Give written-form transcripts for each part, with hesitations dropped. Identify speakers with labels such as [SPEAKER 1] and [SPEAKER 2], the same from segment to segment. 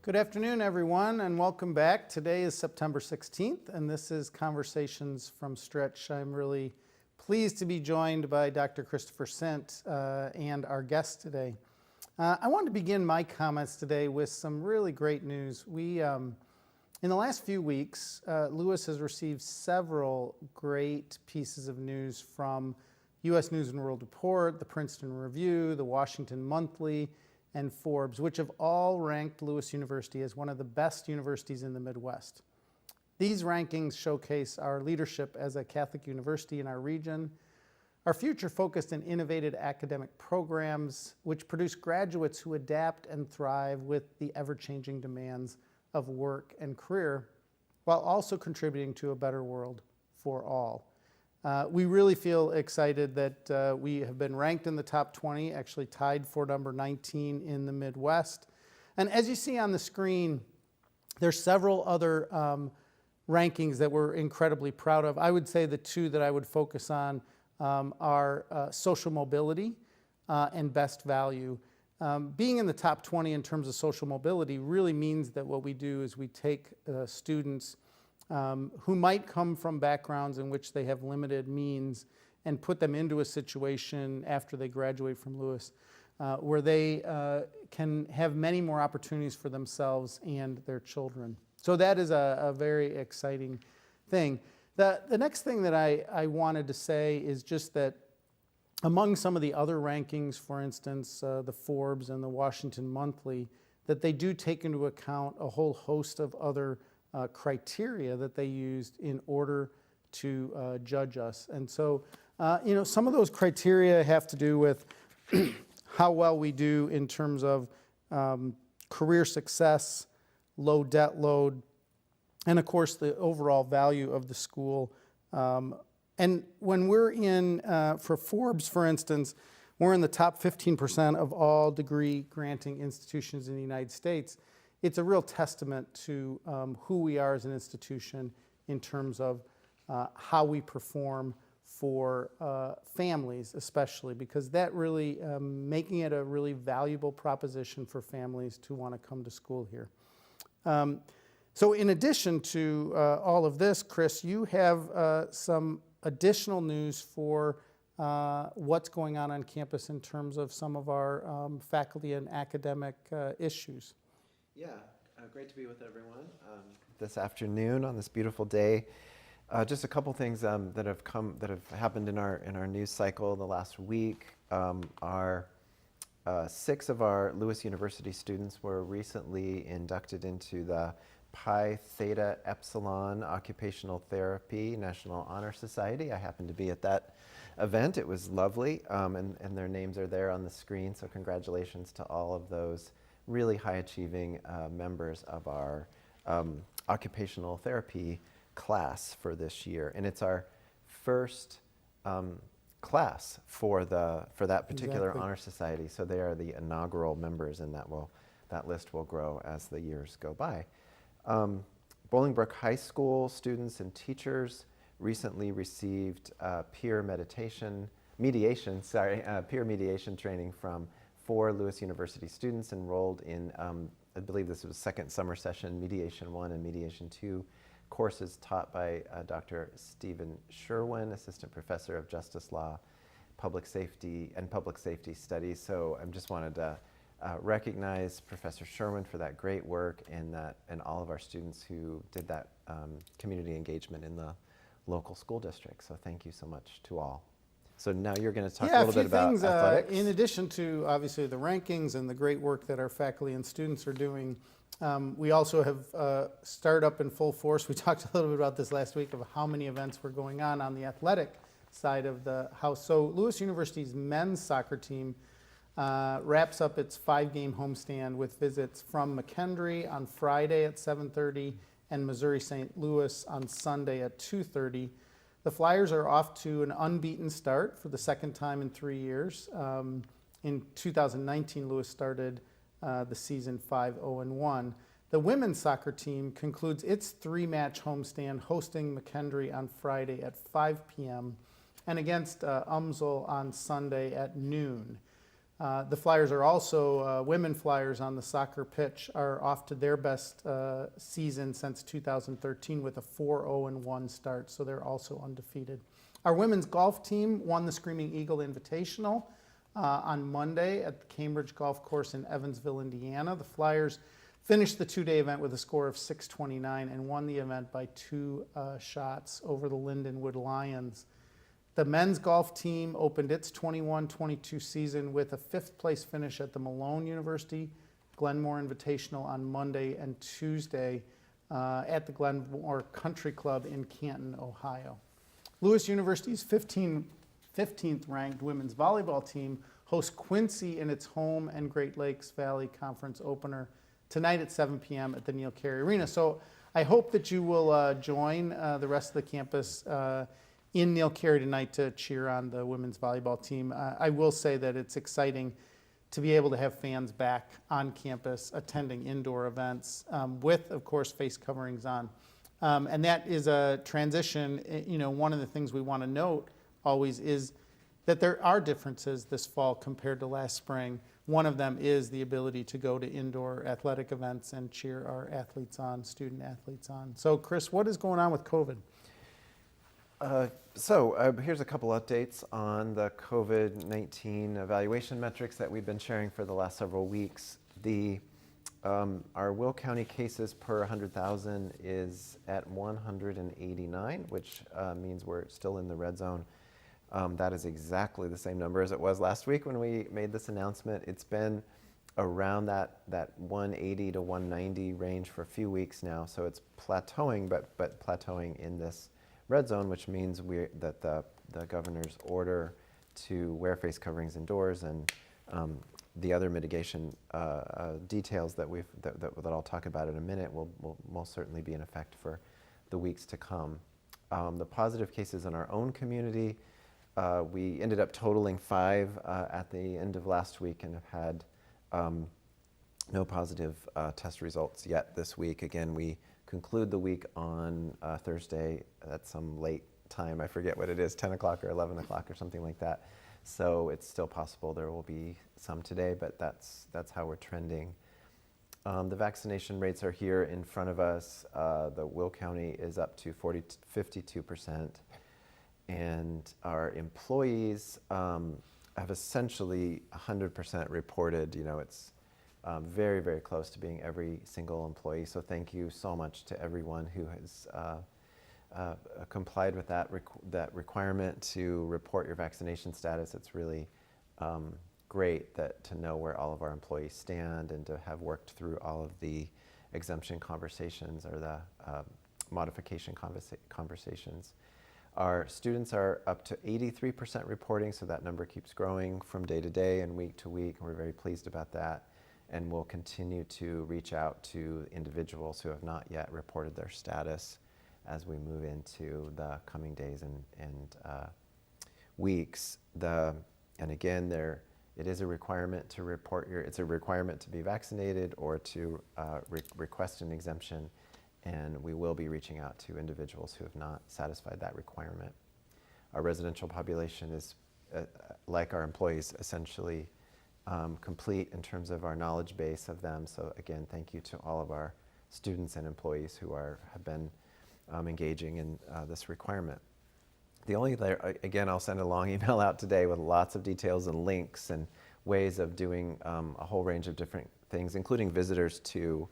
[SPEAKER 1] Good afternoon, everyone, and welcome back. Today is September 16th, and this is Conversations from Stritch. I'm really pleased to be joined by Dr. Christopher Sint and our guest today. I wanted to begin my comments today with some really great news. In the last few weeks, Lewis has received several great pieces of news from U.S. News & World Report, the Princeton Review, the Washington Monthly, and Forbes, which have all ranked Lewis University as one of the best universities in the Midwest. These rankings showcase our leadership as a Catholic university in our region, our future-focused and innovative academic programs, which produce graduates who adapt and thrive with the ever-changing demands of work and career, while also contributing to a better world for all. We really feel excited that we have been ranked in the top 20, actually tied for number 19 in the Midwest. And as you see on the screen, there's several other rankings that we're incredibly proud of. I would say the two that I would focus on are social mobility and best value. Being in the top 20 in terms of social mobility really means that what we do is we take students who might come from backgrounds in which they have limited means and put them into a situation after they graduate from Lewis where they can have many more opportunities for themselves and their children. So that is a very exciting thing. The next thing that I wanted to say is just that among some of the other rankings, for instance, the Forbes and the Washington Monthly, that they do take into account a whole host of other criteria that they used in order to judge us. And so, some of those criteria have to do with how well we do in terms of career success, low debt load, and of course the overall value of the school. And when we're in, for Forbes, for instance, we're in the top 15% of all degree granting institutions in the United States. It's a real testament to who we are as an institution in terms of how we perform for families especially, because that really, making it a really valuable proposition for families to want to come to school here. So in addition to all of this, Chris, you have some additional news for what's going on campus in terms of some of our faculty and academic issues.
[SPEAKER 2] Yeah, great to be with everyone this afternoon on this beautiful day. Just a couple things that have happened in our news cycle the last week. Our 6 of our Lewis University students were recently inducted into the Pi Theta Epsilon Occupational Therapy National Honor Society. I happened to be at that event. It was lovely, and their names are there on the screen, so congratulations to all of those really high-achieving members of our occupational therapy class for this year. And it's our first class for that particular honor society, so they are the inaugural members, and that list will grow as the years go by. Bolingbrook High School students and teachers recently received peer mediation training from 4 Lewis University students enrolled in, I believe this was second summer session, Mediation 1 and Mediation 2 courses taught by Dr. Stephen Sherwin, Assistant Professor of Justice Law, Public Safety Studies. So I just wanted to recognize Professor Sherwin for that great work and all of our students who did that community engagement in the local school district. So thank you so much to all. So now you're going to talk a little bit about athletics.
[SPEAKER 1] In addition to obviously the rankings and the great work that our faculty and students are doing, we also have started up in full force. We talked a little bit about this last week of how many events were going on the athletic side of the house. So Lewis University's men's soccer team wraps up its 5-game homestand with visits from McKendree on Friday at 7:30 and Missouri St. Louis on Sunday at 2:30. The Flyers are off to an unbeaten start for the second time in 3 years. In 2019, Lewis started the season 5-0-1. The women's soccer team concludes its 3-match homestand hosting McKendree on Friday at 5 p.m. and against UMSL on Sunday at noon. The Flyers are also, women Flyers on the soccer pitch are off to their best season since 2013 with a 4-0-1 start, so they're also undefeated. Our women's golf team won the Screaming Eagle Invitational on Monday at the Cambridge Golf Course in Evansville, Indiana. The Flyers finished the two-day event with a score of 629 and won the event by 2 shots over the Lindenwood Lions. The men's golf team opened its 21-22 season with a 5th place finish at the Malone University Glenmore Invitational on Monday and Tuesday at the Glenmore Country Club in Canton, Ohio. Lewis University's 15th ranked women's volleyball team hosts Quincy in its home and Great Lakes Valley Conference opener tonight at 7 p.m. at the Neil Carey Arena. So I hope that you will join the rest of the campus in Neil Carey tonight to cheer on the women's volleyball team. I will say that it's exciting to be able to have fans back on campus attending indoor events with, of course, face coverings on. And that is a transition. One of the things we want to note always is that there are differences this fall compared to last spring. One of them is the ability to go to indoor athletic events and cheer our athletes on, student athletes on. So, Chris, what is going on with COVID?
[SPEAKER 2] Here's a couple updates on the COVID-19 evaluation metrics that we've been sharing for the last several weeks. Our Will County cases per 100,000 is at 189, which means we're still in the red zone. That is exactly the same number as it was last week when we made this announcement. It's been around that 180 to 190 range for a few weeks now, so it's plateauing, but plateauing in this red zone, which means that the governor's order to wear face coverings indoors and the other mitigation details that I'll talk about in a minute will most certainly be in effect for the weeks to come. The positive cases in our own community, we ended up totaling 5 at the end of last week and have had no positive test results yet this week. Again, we conclude the week on Thursday at some late time. I forget what it is, 10 o'clock or 11 o'clock or something like that. So it's still possible there will be some today, but that's how we're trending. The vaccination rates are here in front of us. The Will County is up to 52%. And our employees have essentially 100% reported. It's very, very close to being every single employee. So thank you so much to everyone who has complied with that requirement to report your vaccination status. It's really great to know where all of our employees stand and to have worked through all of the exemption conversations or the modification conversations. Our students are up to 83% reporting, so that number keeps growing from day to day and week to week, and we're very pleased about that. And we'll continue to reach out to individuals who have not yet reported their status as we move into the coming days and weeks. And again, it is a requirement to report it's a requirement to be vaccinated or to request an exemption, and we will be reaching out to individuals who have not satisfied that requirement. Our residential population is, like our employees, essentially complete in terms of our knowledge base of them. So again, thank you to all of our students and employees who have been engaging in this requirement. The only again, I'll send a long email out today with lots of details and links and ways of doing a whole range of different things, including visitors to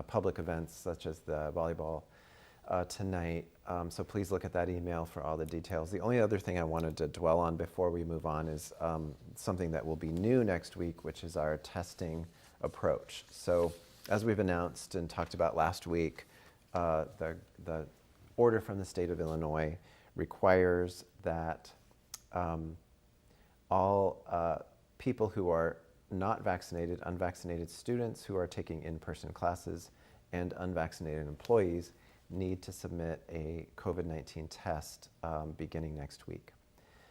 [SPEAKER 2] public events such as the volleyball tonight. So please look at that email for all the details. The only other thing I wanted to dwell on before we move on is something that will be new next week, which is our testing approach. So as we've announced and talked about last week, the order from the state of Illinois requires that all people who are not vaccinated, unvaccinated students who are taking in-person classes, and unvaccinated employees need to submit a COVID-19 test beginning next week.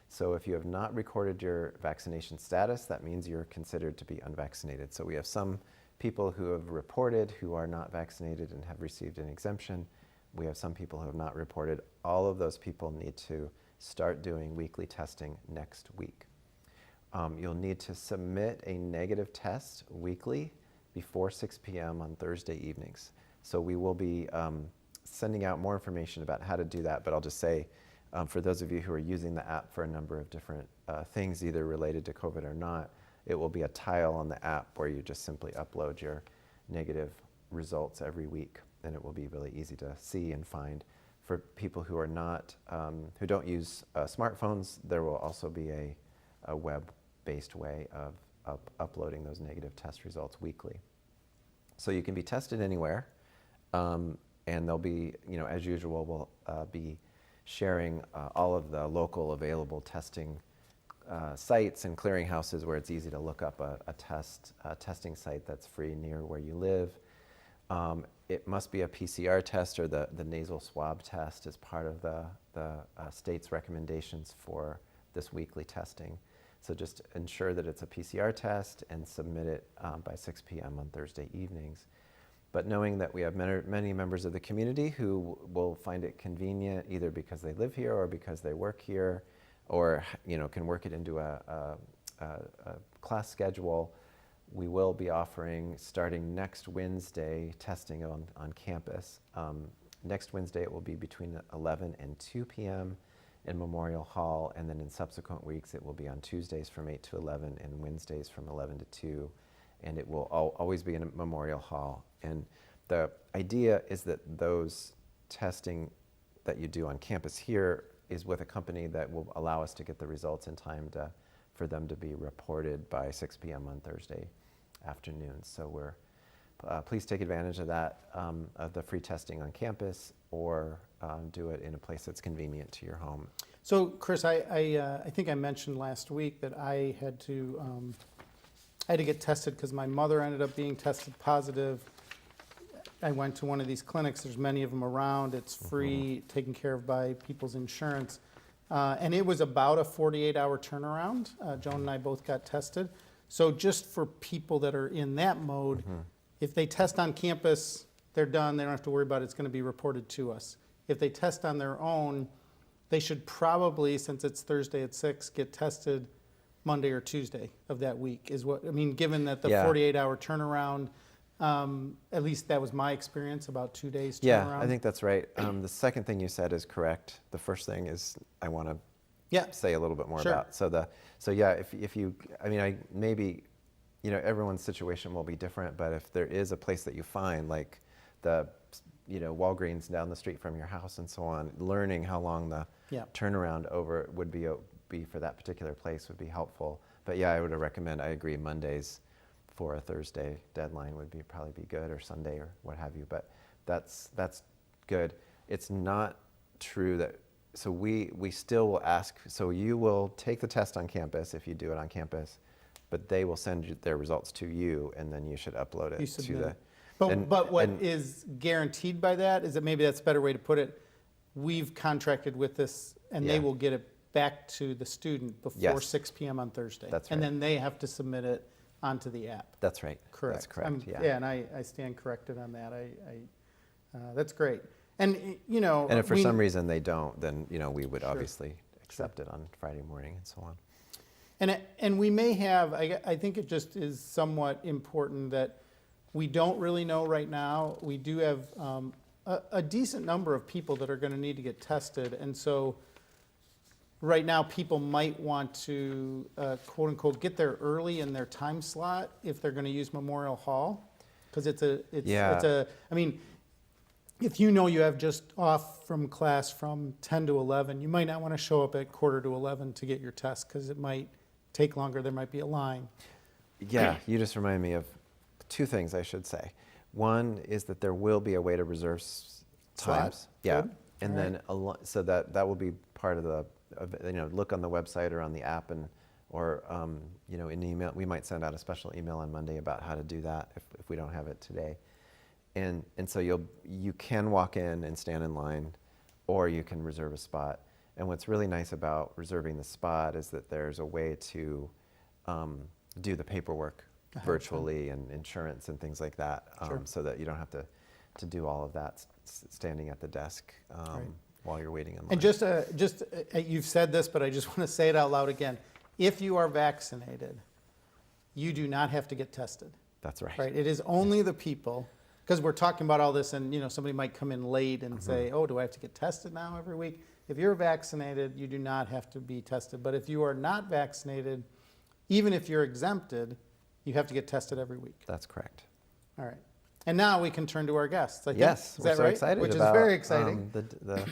[SPEAKER 2] So if you have not recorded your vaccination status, that means you're considered to be unvaccinated. So we have some people who have reported who are not vaccinated and have received an exemption. We have some people who have not reported. All of those people need to start doing weekly testing next week. you'll need to submit a negative test weekly before 6 p.m. on Thursday evenings. So we will be sending out more information about how to do that, but I'll just say, for those of you who are using the app for a number of different things, either related to COVID or not, it will be a tile on the app where you just simply upload your negative results every week, and it will be really easy to see and find. For people who are not, who don't use smartphones, there will also be a web-based way of uploading those negative test results weekly. So you can be tested anywhere, and they'll be, as usual, we'll be sharing all of the local available testing sites and clearinghouses where it's easy to look up a testing site that's free near where you live. It must be a PCR test, or the nasal swab test is part of the state's recommendations for this weekly testing. So just ensure that it's a PCR test and submit it by 6 p.m. on Thursday evenings. But knowing that we have many members of the community who will find it convenient, either because they live here or because they work here, or can work it into a class schedule, we will be offering, starting next Wednesday, testing on campus. Next Wednesday it will be between 11 and 2 p.m. in Memorial Hall, and then in subsequent weeks it will be on Tuesdays from 8 to 11 and Wednesdays from 11 to 2. And it will always be in a Memorial Hall. And the idea is that those testing that you do on campus here is with a company that will allow us to get the results in time for them to be reported by 6 p.m. on Thursday afternoon. So please take advantage of that, of the free testing on campus, or do it in a place that's convenient to your home.
[SPEAKER 1] So, Chris, I think I mentioned last week that I had to get tested because my mother ended up being tested positive. I went to one of these clinics. There's many of them around. It's free, taken care of by people's insurance. And it was about a 48-hour turnaround. Joan and I both got tested. So just for people that are in that mode, if they test on campus, they're done. They don't have to worry about it. It's going to be reported to us. If they test on their own, they should probably, since it's Thursday at 6, get tested Monday or Tuesday of that week is what, I mean, given that the 48-hour turnaround, at least that was my experience, about 2 days turnaround.
[SPEAKER 2] Yeah, I think that's right. The second thing you said is correct. The first thing is I want to say a little bit more about. So yeah, if you, I mean, maybe, everyone's situation will be different, but if there is a place that you find, like the, Walgreens down the street from your house and so on, learning how long the turnaround over would be for that particular place would be helpful. But yeah, I would recommend, I agree, Mondays for a Thursday deadline would probably be good, or Sunday or what have you, but that's good. It's not true that, so we still will ask, so you will take the test on campus if you do it on campus, but they will send you their results to you, and then you should upload it to the...
[SPEAKER 1] But what is guaranteed by that is that, maybe that's a better way to put it, we've contracted with this, and they will get it back to the student before 6 p.m. on Thursday.
[SPEAKER 2] That's right.
[SPEAKER 1] And then they have to submit it onto the app.
[SPEAKER 2] That's right.
[SPEAKER 1] Correct.
[SPEAKER 2] That's correct,
[SPEAKER 1] yeah, and I stand corrected on that. That's great. And,
[SPEAKER 2] And if for some reason they don't, then, we would obviously accept it on Friday morning and so on.
[SPEAKER 1] And we may have, I think it just is somewhat important that we don't really know right now. We do have a decent number of people that are going to need to get tested. And so right now people might want to, quote unquote, get there early in their time slot if they're going to use Memorial Hall. Because I mean, if you have just off from class from 10 to 11, you might not want to show up at 10:45 to get your test because it might take longer. There might be a line.
[SPEAKER 2] Yeah, you just remind me of two things I should say. One is that there will be a way to reserve times. Yeah,
[SPEAKER 1] good.
[SPEAKER 2] And then so that will be part of the, look on the website or on the app, or in email. We might send out a special email on Monday about how to do that if we don't have it today. And so you can walk in and stand in line, or you can reserve a spot. And what's really nice about reserving the spot is that there's a way to do the paperwork virtually, and insurance and things like that, so that you don't have to do all of that standing at the desk while you're waiting in line.
[SPEAKER 1] And just you've said this, but I just want to say it out loud again. if you are vaccinated, you do not have to get tested.
[SPEAKER 2] That's right.
[SPEAKER 1] Right? It is only the people, because we're talking about all this and, somebody might come in late and say, oh, do I have to get tested now every week? If you're vaccinated, you do not have to be tested. But if you are not vaccinated, even if you're exempted, you have to get tested every week.
[SPEAKER 2] That's correct.
[SPEAKER 1] All right. And now we can turn to our guests. I think.
[SPEAKER 2] Yes,
[SPEAKER 1] Is
[SPEAKER 2] we're
[SPEAKER 1] that
[SPEAKER 2] so
[SPEAKER 1] right?
[SPEAKER 2] excited
[SPEAKER 1] Which
[SPEAKER 2] about
[SPEAKER 1] is very exciting.
[SPEAKER 2] the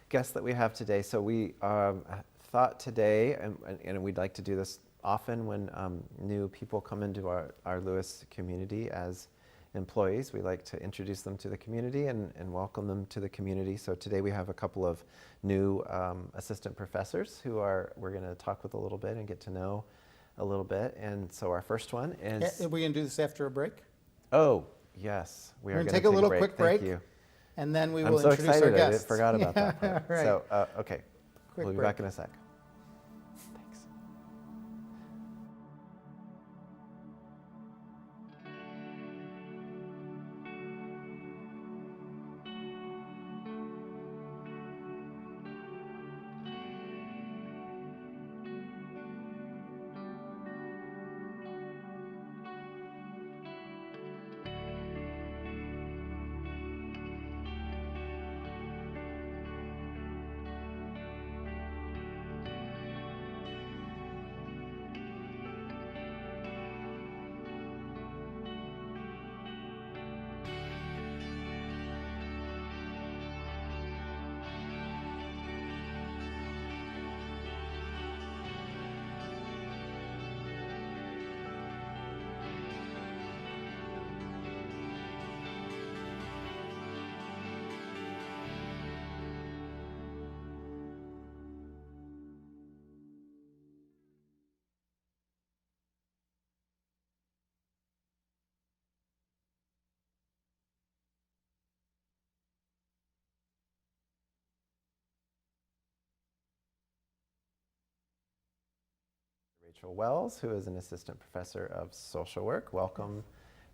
[SPEAKER 2] guests that we have today. So we thought today, and we'd like to do this often when new people come into our Lewis community as employees. We like to introduce them to the community and welcome them to the community. So today we have a couple of new assistant professors who we're going to talk with a little bit and get to know a little bit. And so our first one is...
[SPEAKER 1] Are we going to do this after a break?
[SPEAKER 2] Oh, yes.
[SPEAKER 1] We're going to take a little quick break.
[SPEAKER 2] Thank you.
[SPEAKER 1] And then we
[SPEAKER 2] I'm
[SPEAKER 1] will
[SPEAKER 2] so
[SPEAKER 1] introduce
[SPEAKER 2] excited.
[SPEAKER 1] our guests.
[SPEAKER 2] I forgot about that part.
[SPEAKER 1] Right.
[SPEAKER 2] So, okay.
[SPEAKER 1] Quick
[SPEAKER 2] We'll be
[SPEAKER 1] break.
[SPEAKER 2] back in a sec. Thanks. Rachel Wells, who is an assistant professor of social work. Welcome,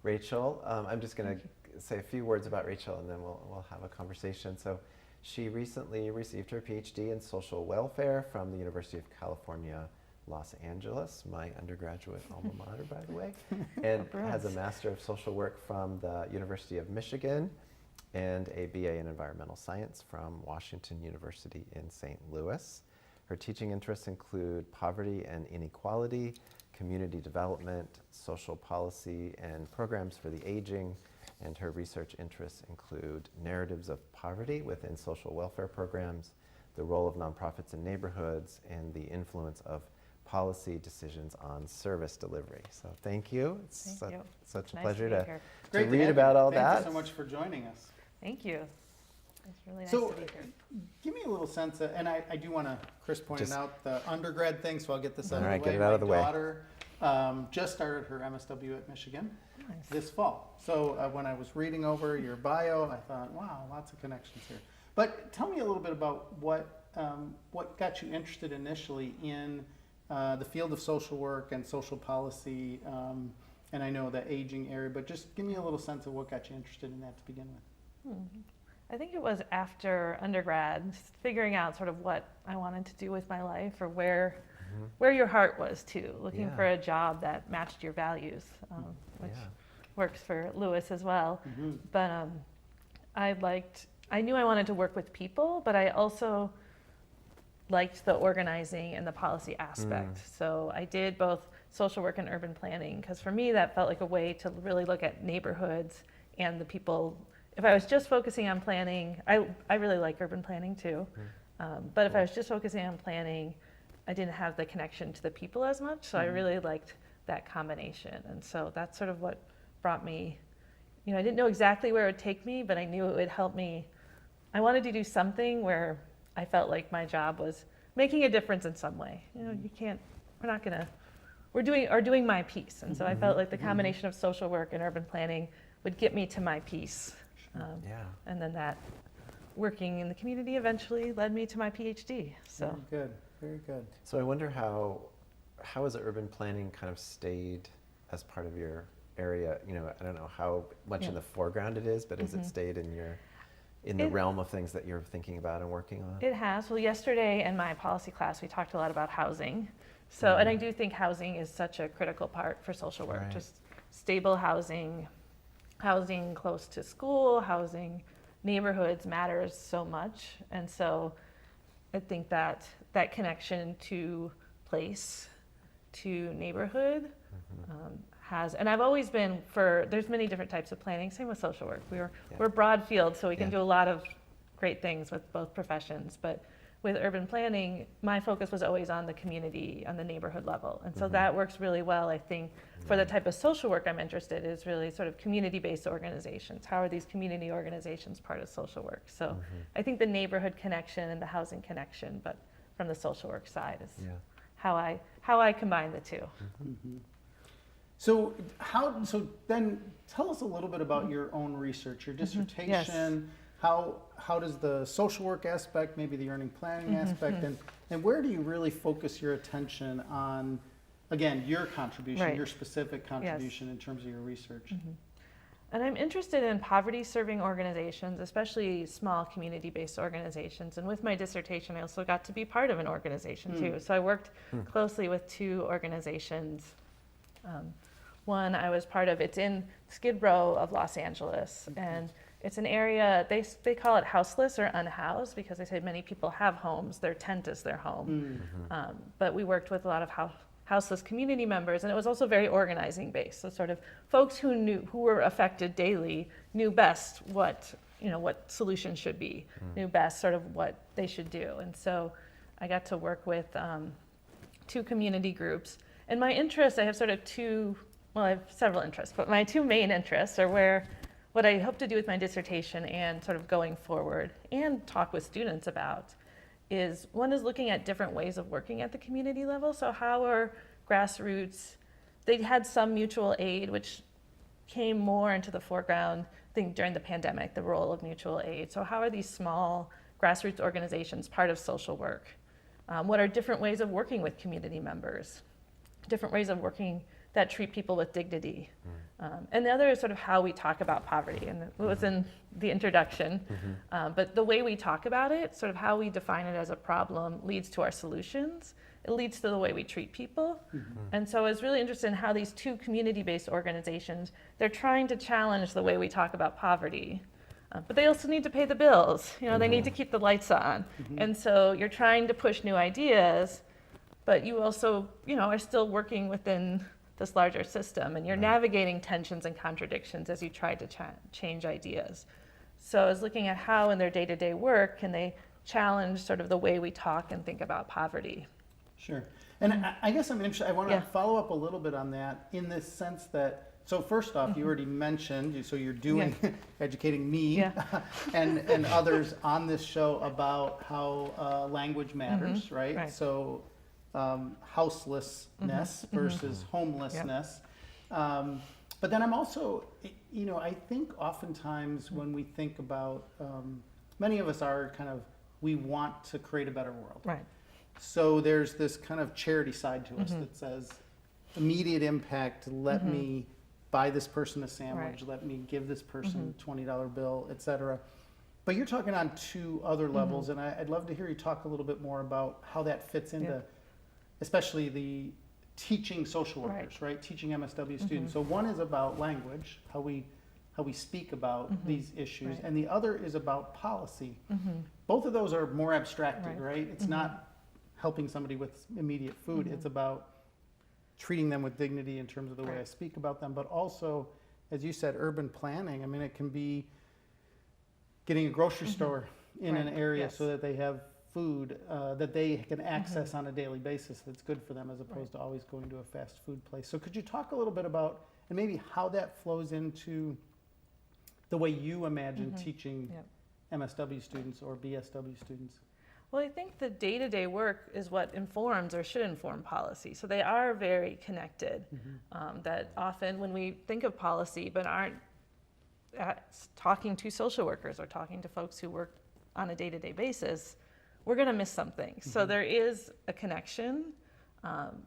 [SPEAKER 2] Rachel. I'm just going to say a few words about Rachel and then we'll have a conversation. So she recently received her PhD in social welfare from the University of California, Los Angeles, my undergraduate alma mater, by the way, and has a Master of Social Work from the University of Michigan and a BA in Environmental Science from Washington University in St. Louis. Her teaching interests include poverty and inequality, community development, social policy, and programs for the aging. And her research interests include narratives of poverty within social welfare programs, the role of nonprofits in neighborhoods, and the influence of policy decisions on service delivery. So thank you. It's such a pleasure to read about all that.
[SPEAKER 1] Thank you so much for joining us.
[SPEAKER 3] Thank you. It's really nice
[SPEAKER 1] So,
[SPEAKER 3] to be here.
[SPEAKER 1] give me a little sense of, and I do want to, Chris pointed out the undergrad thing, so I'll get this out of the way.
[SPEAKER 2] All right, get it out of the way.
[SPEAKER 1] My daughter just started her MSW at Michigan this fall. So when I was reading over your bio, I thought, wow, lots of connections here. But tell me a little bit about what got you interested initially in the field of social work and social policy, and I know the aging area, but just give me a little sense of what got you interested in that to begin with.
[SPEAKER 3] I think it was after undergrad, just figuring out sort of what I wanted to do with my life or where your heart was too, looking for a job that matched your values, which works for Lewis as well. But I knew I wanted to work with people, but I also liked the organizing and the policy aspect. So I did both social work and urban planning, because for me that felt like a way to really look at neighborhoods and the people. If I was just focusing on planning, I really like urban planning too, but if I was just focusing on planning, I didn't have the connection to the people as much, so I really liked that combination. And so that's sort of what brought me, I didn't know exactly where it would take me, but I knew it would help me. I wanted to do something where I felt like my job was making a difference in some way. We're doing my piece. And so I felt like the combination of social work and urban planning would get me to my piece. And then that working in the community eventually led me to my PhD. So
[SPEAKER 1] Very good, very good.
[SPEAKER 2] So I wonder how has urban planning kind of stayed as part of your area? I don't know how much in the foreground it is, but has it stayed in the realm of things that you're thinking about and working on?
[SPEAKER 3] It has. Well, yesterday in my policy class, we talked a lot about housing. So, and I do think housing is such a critical part for social work,
[SPEAKER 2] Right.
[SPEAKER 3] just stable housing, housing close to school, housing neighborhoods matters so much. And so I think that that connection to place, to neighborhood, has, and I've always been there's many different types of planning, same with social work. We're broad field, so we can do a lot of great things with both professions, but with urban planning, my focus was always on the community, on the neighborhood level. And so that works really well, I think, for the type of social work I'm interested in, is really sort of community-based organizations. How are these community organizations part of social work? So I think the neighborhood connection and the housing connection, but from the social work side is how I combine the two.
[SPEAKER 1] So then tell us a little bit about your own research, your dissertation. How does the social work aspect, maybe the earning planning aspect, and where do you really focus your attention on, again, your contribution, your specific contribution in terms of your research?
[SPEAKER 3] And I'm interested in poverty-serving organizations, especially small community-based organizations. And with my dissertation, I also got to be part of an organization too. So I worked closely with two organizations. One I was part of, it's in Skid Row of Los Angeles, and it's an area, they call it houseless or unhoused, because they say many people have homes, their tent is their home. But we worked with a lot of houseless community members, and it was also very organizing based. So sort of folks who were affected daily knew best what solutions should be, knew best sort of what they should do. And so I got to work with two community groups. And my interests, I have sort of I have several interests, but my two main interests are what I hope to do with my dissertation and sort of going forward and talk with students about is, one is looking at different ways of working at the community level. So how are grassroots, they had some mutual aid, which came more into the foreground, I think, during the pandemic, the role of mutual aid. So how are these small grassroots organizations part of social work? What are different ways of working with community members? Different ways of working that treat people with dignity. And the other is sort of how we talk about poverty, and it was in the introduction. But the way we talk about it, sort of how we define it as a problem, leads to our solutions. It leads to the way we treat people. And so I was really interested in how these two community-based organizations, they're trying to challenge the way we talk about poverty. But they also need to pay the bills. They need to keep the lights on. And so you're trying to push new ideas, but you also, are still working within this larger system, and you're navigating tensions and contradictions as you try to change ideas. So I was looking at how in their day-to-day work can they challenge sort of the way we talk and think about poverty.
[SPEAKER 1] Sure. And I guess I'm interested, I want to follow up a little bit on that, in this sense that, so first off, you already mentioned, so you're doing, educating me and others on this show about how language matters, right? So houselessness versus homelessness. But then I'm also, I think oftentimes when we think about, many of us are kind of, we want to create a better world.
[SPEAKER 3] Right.
[SPEAKER 1] So there's this kind of charity side to us that says, immediate impact, let me buy this person a sandwich, let me give this person a $20 bill, et cetera. But you're talking on two other levels, and I'd love to hear you talk a little bit more about how that fits into especially the teaching social workers, right? Teaching MSW students. So one is about language, how we speak about these issues, and the other is about policy. Both of those are more abstracted, right? It's not helping somebody with immediate food. It's about treating them with dignity in terms of the way I speak about them, but also, as you said, urban planning. I mean, it can be getting a grocery store in an area so that they have food that they can access on a daily basis that's good for them, as opposed to always going to a fast food place. So could you talk a little bit about, and maybe how that flows into the way you imagine teaching MSW students or BSW students?
[SPEAKER 3] Well, I think the day-to-day work is what informs or should inform policy. So they are very connected. That often when we think of policy but aren't talking to social workers or talking to folks who work on a day-to-day basis, we're going to miss something. So there is a connection,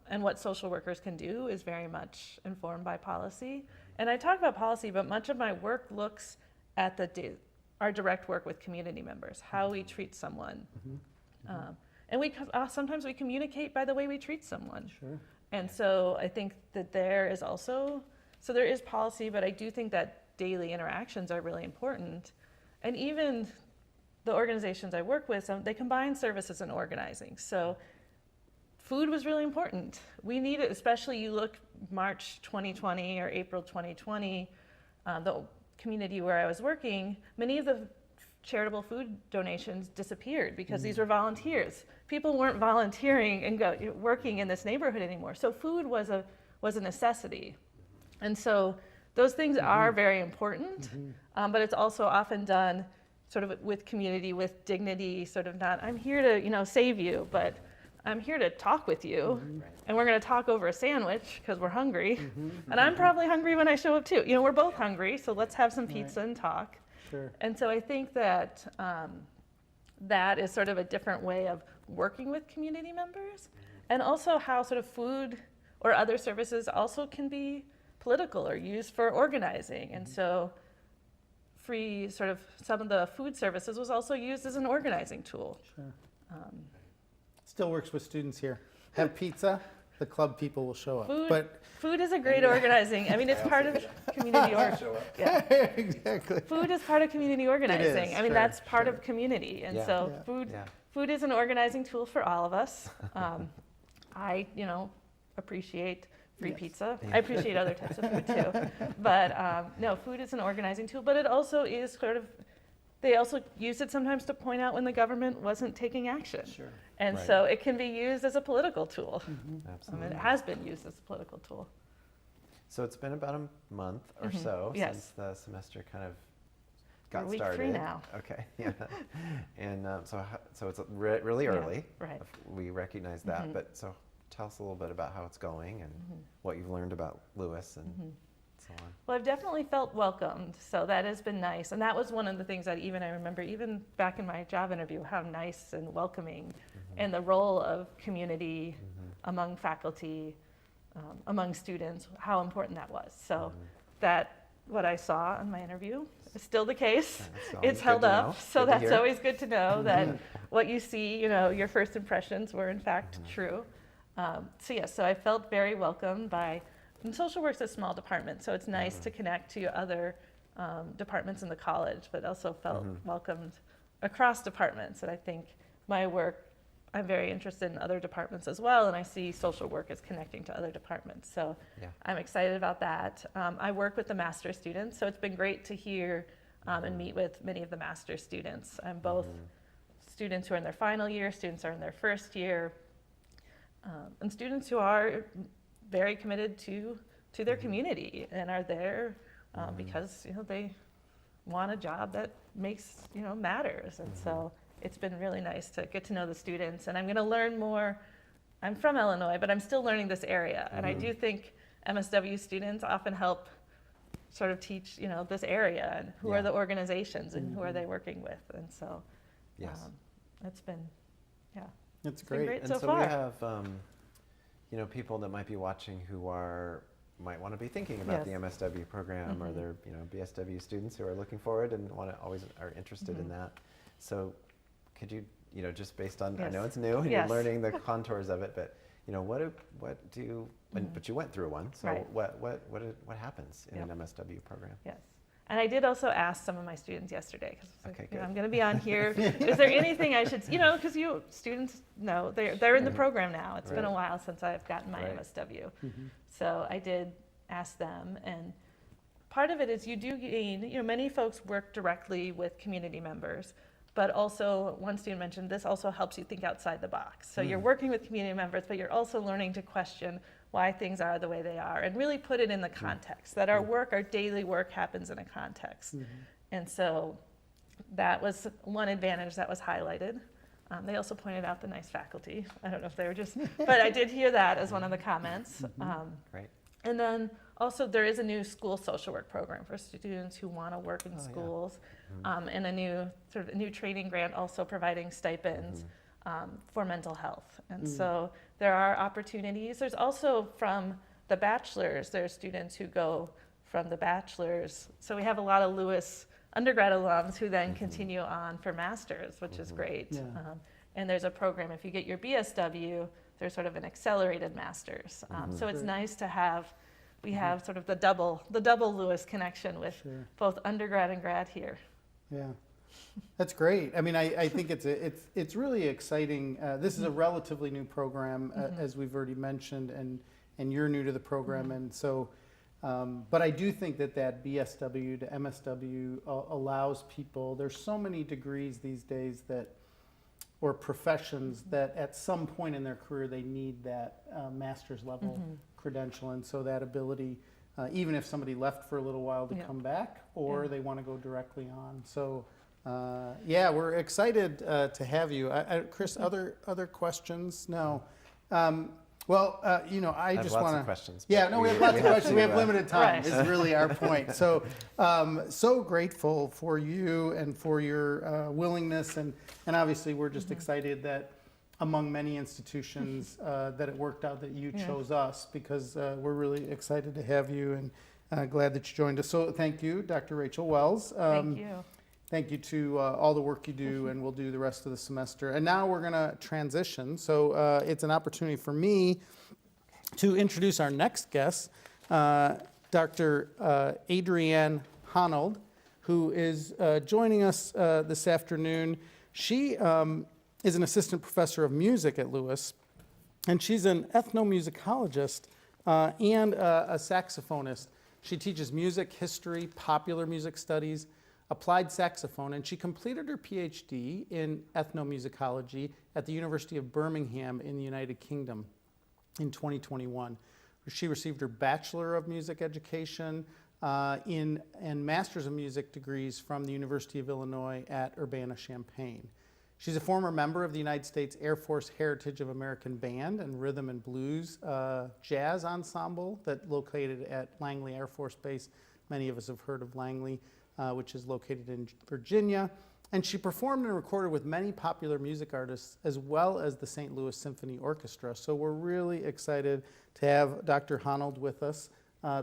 [SPEAKER 3] and what social workers can do is very much informed by policy. And I talk about policy, but much of my work looks at our direct work with community members, how we treat someone. And sometimes we communicate by the way we treat someone.
[SPEAKER 1] Sure.
[SPEAKER 3] And so I think that there is also, so there is policy, but I do think that daily interactions are really important. And even the organizations I work with, they combine services and organizing. So food was really important. We need it, especially you look March 2020 or April 2020, the community where I was working, many of the charitable food donations disappeared because these were volunteers. People weren't volunteering and working in this neighborhood anymore. So food was a necessity. And so those things are very important, but it's also often done sort of with community, with dignity, sort of not, I'm here to, save you, but I'm here to talk with you, and we're going to talk over a sandwich because we're hungry, and I'm probably hungry when I show up too. We're both hungry, so let's have some pizza and talk.
[SPEAKER 1] Sure.
[SPEAKER 3] And so I think that that is sort of a different way of working with community members, and also how sort of food or other services also can be political or used for organizing. And so free sort of some of the food services was also used as an organizing tool.
[SPEAKER 1] Sure. Still works with students here. Have pizza, the club people will show up.
[SPEAKER 3] Food is a great organizing. I mean, it's part of community
[SPEAKER 1] Yeah, exactly.
[SPEAKER 3] Food is part of community organizing. I mean,
[SPEAKER 1] sure,
[SPEAKER 3] that's part of community. And so food is an organizing tool for all of us. I, appreciate free pizza. I appreciate other types of food too. But no, food is an organizing tool, but it also is sort of, they also use it sometimes to point out when the government wasn't taking action.
[SPEAKER 1] Sure.
[SPEAKER 3] And so it can be used as a political tool.
[SPEAKER 2] Absolutely.
[SPEAKER 3] It has been used as a political tool.
[SPEAKER 2] So it's been about a month or so since the semester kind of got
[SPEAKER 3] We're week
[SPEAKER 2] started.
[SPEAKER 3] 3 now.
[SPEAKER 2] Okay, yeah. And so it's really early.
[SPEAKER 3] Right.
[SPEAKER 2] We recognize that, but so tell us a little bit about how it's going and what you've learned about Lewis and so on.
[SPEAKER 3] Well, I've definitely felt welcomed, so that has been nice. And that was one of the things that I remember even back in my job interview, how nice and welcoming, and the role of community among faculty, among students, how important that was. So that, what I saw in my interview is still the case. It's held up, so that's always good to know that what you see, your first impressions were in fact true. So I felt very welcomed by, and social work's a small department, so it's nice to connect to other departments in the college, but also felt welcomed across departments. And I think my work, I'm very interested in other departments as well, and I see social work as connecting to other departments. So I'm excited about that. I work with the master's students, so it's been great to hear and meet with many of the master's students. I'm both students who are in their final year, students who are in their first year, and students who are very committed to their community and are there because they want a job that makes matters. And so it's been really nice to get to know the students, and I'm going to learn more. I'm from Illinois, but I'm still learning this area, and I do think MSW students often help sort of teach this area and who are the organizations and who are they working with. And so it's been
[SPEAKER 1] It's
[SPEAKER 3] it's been
[SPEAKER 1] great.
[SPEAKER 3] great
[SPEAKER 2] And
[SPEAKER 3] so
[SPEAKER 2] so
[SPEAKER 3] far.
[SPEAKER 2] we have, people that might be watching who might want to be thinking about the MSW program, or they're, BSW students who are looking forward and always are interested in that. So could you, just based on, I know it's new and you're learning the contours of it, but but you went through one, so what happens in an MSW program?
[SPEAKER 3] Yes. And I did also ask some of my students yesterday, because I'm going to be on here. Is there anything I should, because students know, they're in the program now. It's been a while since I've gotten my MSW. So I did ask them, and part of it is you do gain, many folks work directly with community members, but also one student mentioned this also helps you think outside the box. So you're working with community members, but you're also learning to question why things are the way they are, and really put it in the context that our daily work happens in a context. And so that was one advantage that was highlighted. They also pointed out the nice faculty. I don't know if they were just, but I did hear that as one of the comments. And then also there is a new school social work program for students who want to work in schools, and a new training grant also providing stipends for mental health. And so there are opportunities. There's also from the bachelor's, there's students who go from the bachelor's. So we have a lot of Lewis undergrad alums who then continue on for masters, which is great. And there's a program, if you get your BSW, there's sort of an accelerated master's. So it's nice to have, we have sort of the double Lewis connection with both undergrad and grad here.
[SPEAKER 1] Yeah, that's great. I mean, I think it's really exciting. This is a relatively new program, as we've already mentioned, and you're new to the program, and so. But I do think that BSW to MSW allows people. There's so many degrees these days or professions that at some point in their career they need that master's level credential, and so that ability, even if somebody left for a little while to come back, or they want to go directly on. So yeah, we're excited to have you. Chris, other questions? No. Well, I just want to.
[SPEAKER 2] Lots of questions.
[SPEAKER 1] Yeah, no, we have lots of questions. We have limited time.
[SPEAKER 3] Right.
[SPEAKER 1] Is really our point. So, so grateful for you and for your willingness, and obviously we're just excited that among many institutions that it worked out that you chose us, because we're really excited to have you and glad that you joined us. So, thank you, Dr. Rachel Wells.
[SPEAKER 3] Thank you.
[SPEAKER 1] Thank you to all the work you do, and we'll do the rest of the semester. And now we're going to transition. So it's an opportunity for me to introduce our next guest, Dr. Adrianne Honnold, who is joining us this afternoon. She is an assistant professor of music at Lewis, and she's an ethnomusicologist and a saxophonist. She teaches music history, popular music studies, applied saxophone, and she completed her PhD in ethnomusicology at the University of Birmingham in the United Kingdom in 2021. She received her Bachelor of Music Education and Master's of Music degrees from the University of Illinois at Urbana-Champaign. She's a former member of the United States Air Force Heritage of American Band and Rhythm and Blues Jazz Ensemble that located at Langley Air Force Base. Many of us have heard of Langley, which is located in Virginia. And she performed and recorded with many popular music artists, as well as the St. Louis Symphony Orchestra. So we're really excited to have Dr. Honnold with us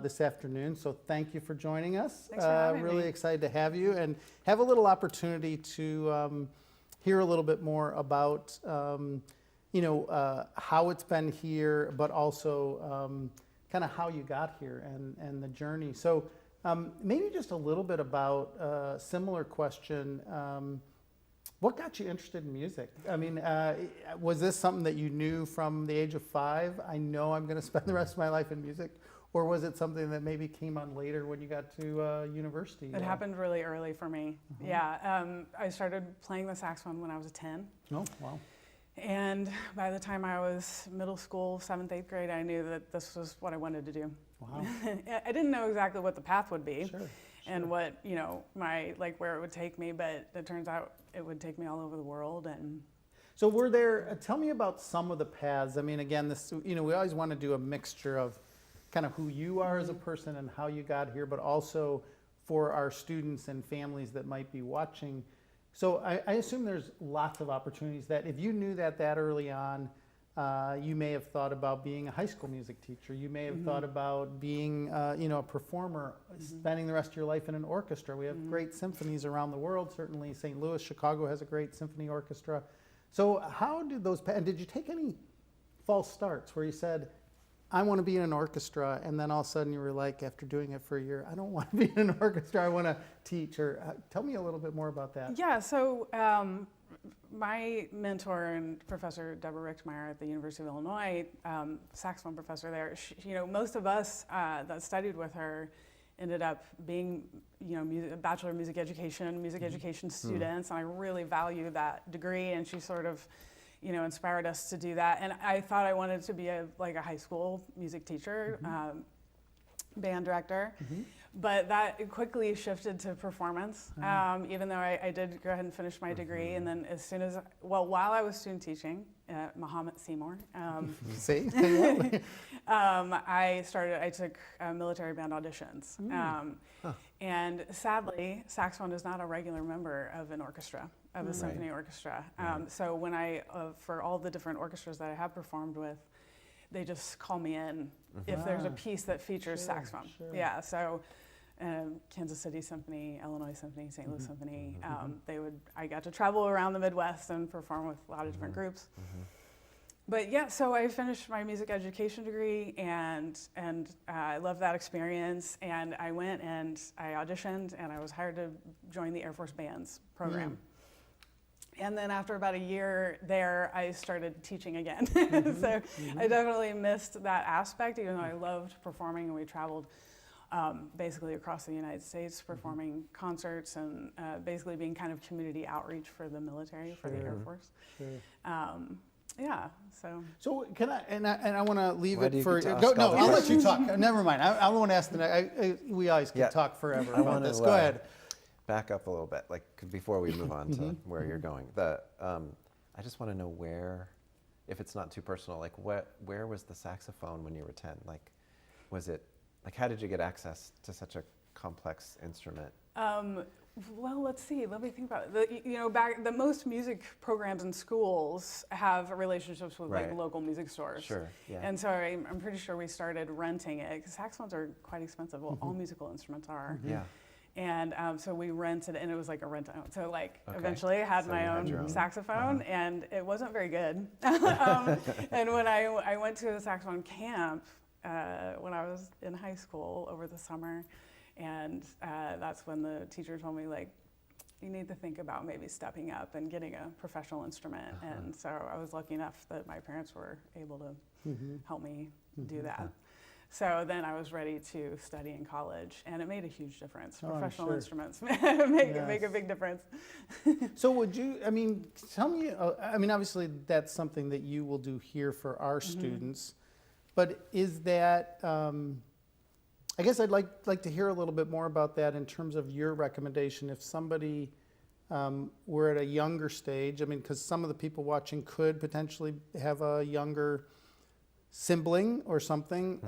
[SPEAKER 1] this afternoon. So thank you for joining us.
[SPEAKER 4] Thanks for having
[SPEAKER 1] really
[SPEAKER 4] me.
[SPEAKER 1] excited to have you and have a little opportunity to hear a little bit more about how it's been here, but also kind of how you got here and the journey. So maybe just a little bit about a similar question. What got you interested in music? I mean, was this something that you knew from the age of 5? I know I'm going to spend the rest of my life in music. Or was it something that maybe came on later when you got to university?
[SPEAKER 4] It happened really early for me. Yeah, I started playing the saxophone when I was 10.
[SPEAKER 1] Oh, wow.
[SPEAKER 4] And by the time I was middle school, 7th, 8th grade, I knew that this was what I wanted to do.
[SPEAKER 1] Wow.
[SPEAKER 4] I didn't know exactly what the path would be
[SPEAKER 1] Sure.
[SPEAKER 4] and what, where it would take me, but it turns out it would take me all over the world. And
[SPEAKER 1] So were there, tell me about some of the paths. I mean, again, this, we always want to do a mixture of kind of who you are as a person and how you got here, but also for our students and families that might be watching. So I assume there's lots of opportunities that if you knew that early on, you may have thought about being a high school music teacher. You may have thought about being, a performer, spending the rest of your life in an orchestra. We have great symphonies around the world. Certainly St. Louis, Chicago has a great symphony orchestra. So how did those, and did you take any false starts where you said, I want to be in an orchestra, and then all of a sudden you were like, after doing it for a year, I don't want to be in an orchestra, I want to teach? Or tell me a little bit more about that.
[SPEAKER 4] yeah, so my mentor and Professor Deborah Richtmeyer at the University of Illinois, saxophone professor there, most of us that studied with her ended up being, Bachelor of Music Education, education students, and I really value that degree, and she sort of inspired us to do that. And I thought I wanted to be a high school music teacher, band director, but that quickly shifted to performance, even though I did go ahead and finish my degree. And then while I was student teaching at Mahomet Seymour,
[SPEAKER 1] See?
[SPEAKER 4] I took military band auditions. And sadly, saxophone is not a regular member of an orchestra, of a symphony orchestra. So when for all the different orchestras that I have performed with, they just call me in if there's a piece that features saxophone.
[SPEAKER 1] Sure.
[SPEAKER 4] Yeah, so Kansas City Symphony, Illinois Symphony, St. Louis Symphony. I got to travel around the Midwest and perform with a lot of different groups. But yeah, so I finished my music education degree, and I loved that experience. And I went and I auditioned, and I was hired to join the Air Force Band's program. And then after about a year there, I started teaching again. So I definitely missed that aspect, even though I loved performing, and we traveled basically across the United States performing concerts and basically being kind of community outreach for the military, for the Air Force. Yeah, so.
[SPEAKER 1] So can I, and I want to leave
[SPEAKER 2] Why do
[SPEAKER 1] it
[SPEAKER 2] you
[SPEAKER 1] for,
[SPEAKER 2] get to
[SPEAKER 1] go,
[SPEAKER 2] ask
[SPEAKER 1] no,
[SPEAKER 2] all the
[SPEAKER 1] I'll let you
[SPEAKER 2] questions?
[SPEAKER 1] talk. Never mind. I won't ask we always could
[SPEAKER 2] Yeah.
[SPEAKER 1] talk forever
[SPEAKER 2] I
[SPEAKER 1] about
[SPEAKER 2] wanna,
[SPEAKER 1] this. Go ahead.
[SPEAKER 2] Back up a little bit, like before we move on to where you're going. I just want to know where, if it's not too personal, like where was the saxophone when you were 10? Like, was it, like how did you get access to such a complex instrument?
[SPEAKER 4] Well, let's see. Let me think about it. The most music programs in schools have relationships with like
[SPEAKER 2] Right.
[SPEAKER 4] local music stores.
[SPEAKER 2] Sure, yeah.
[SPEAKER 4] And so I'm pretty sure we started renting it because saxophones are quite expensive. Well, all musical instruments are.
[SPEAKER 2] Yeah.
[SPEAKER 4] And so we rented, and it was like a rent out. So like
[SPEAKER 2] Okay.
[SPEAKER 4] eventually I had
[SPEAKER 2] So
[SPEAKER 4] my
[SPEAKER 2] you had your own.
[SPEAKER 4] saxophone, and it wasn't very good. And when I went to a saxophone camp when I was in high school over the summer, and that's when the teacher told me, like, you need to think about maybe stepping up and getting a professional instrument. And so I was lucky enough that my parents were able to help me do that. So then I was ready to study in college, and it made a huge difference.
[SPEAKER 1] Oh, I'm
[SPEAKER 4] Professional
[SPEAKER 1] sure.
[SPEAKER 4] instruments make a big difference.
[SPEAKER 1] So would you, I mean, tell me, I mean, obviously that's something that you will do here for our students, but is that, I guess I'd like to hear a little bit more about that in terms of your recommendation. If somebody were at a younger stage, I mean, because some of the people watching could potentially have a younger sibling or something.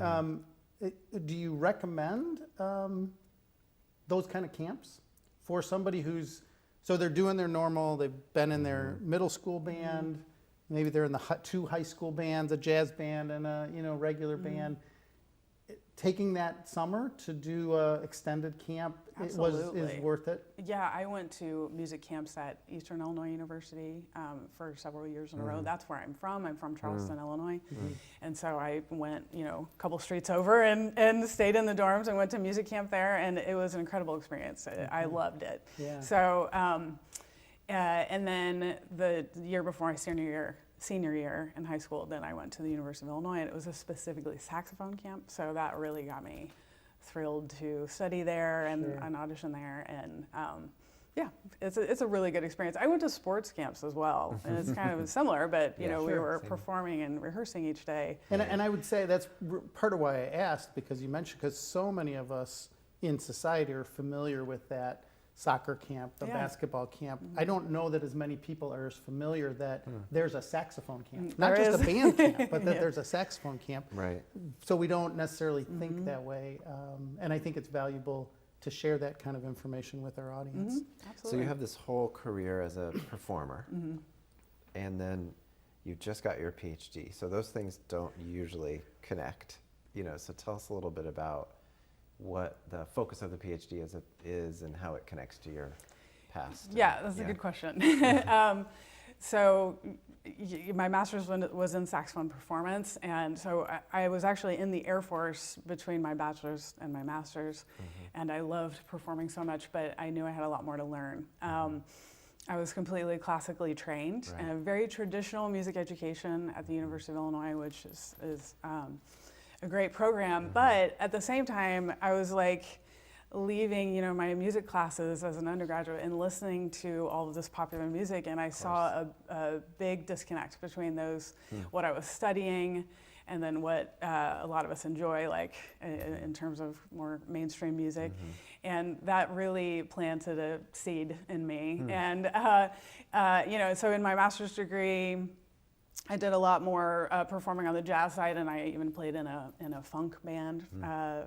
[SPEAKER 1] Do you recommend those kind of camps for somebody who's, so they're doing their normal, they've been in their middle school band, maybe they're in the two high school bands, a jazz band and a regular band. Taking that summer to do an extended camp is
[SPEAKER 4] Absolutely.
[SPEAKER 1] worth it?
[SPEAKER 4] Yeah, I went to music camps at Eastern Illinois University for several years in a row. That's where I'm from. I'm from Charleston, Illinois. And so I went, a couple streets over and stayed in the dorms and went to music camp there, and it was an incredible experience. I loved it.
[SPEAKER 1] Yeah.
[SPEAKER 4] So, and then the year before my senior year in high school, then I went to the University of Illinois, and it was a specifically saxophone camp, so that really got me thrilled to study there and audition there, and yeah, it's a really good experience. I went to sports camps as well, and it's kind of similar, but we were performing and rehearsing each day.
[SPEAKER 1] And I would say that's part of why I asked, because you mentioned, because so many of us in society are familiar with that soccer camp, the basketball camp. I don't know that as many people are as familiar that there's a saxophone camp. Not
[SPEAKER 4] There
[SPEAKER 1] just a
[SPEAKER 4] is.
[SPEAKER 1] band camp, but that there's a saxophone camp.
[SPEAKER 2] Right.
[SPEAKER 1] So we don't necessarily think that way. And I think it's valuable to share that kind of information with our audience.
[SPEAKER 4] Absolutely.
[SPEAKER 2] So you have this whole career as a performer, and then you just got your PhD. So those things don't usually connect, So tell us a little bit about what the focus of the PhD is and how it connects to your past.
[SPEAKER 4] Yeah, that's a good question. So my master's was in saxophone performance, and so I was actually in the Air Force between my bachelor's and my master's, and I loved performing so much, but I knew I had a lot more to learn. I was completely classically trained, and a very traditional music education at the University of Illinois, which is a great program, but at the same time, I was like leaving, my music classes as an undergraduate and listening to all of this popular music, and I saw a big disconnect between those, what I was studying, and then what a lot of us enjoy, like in terms of more mainstream music, and that really planted a seed in me, and so in my master's degree, I did a lot more performing on the jazz side, and I even played in a funk band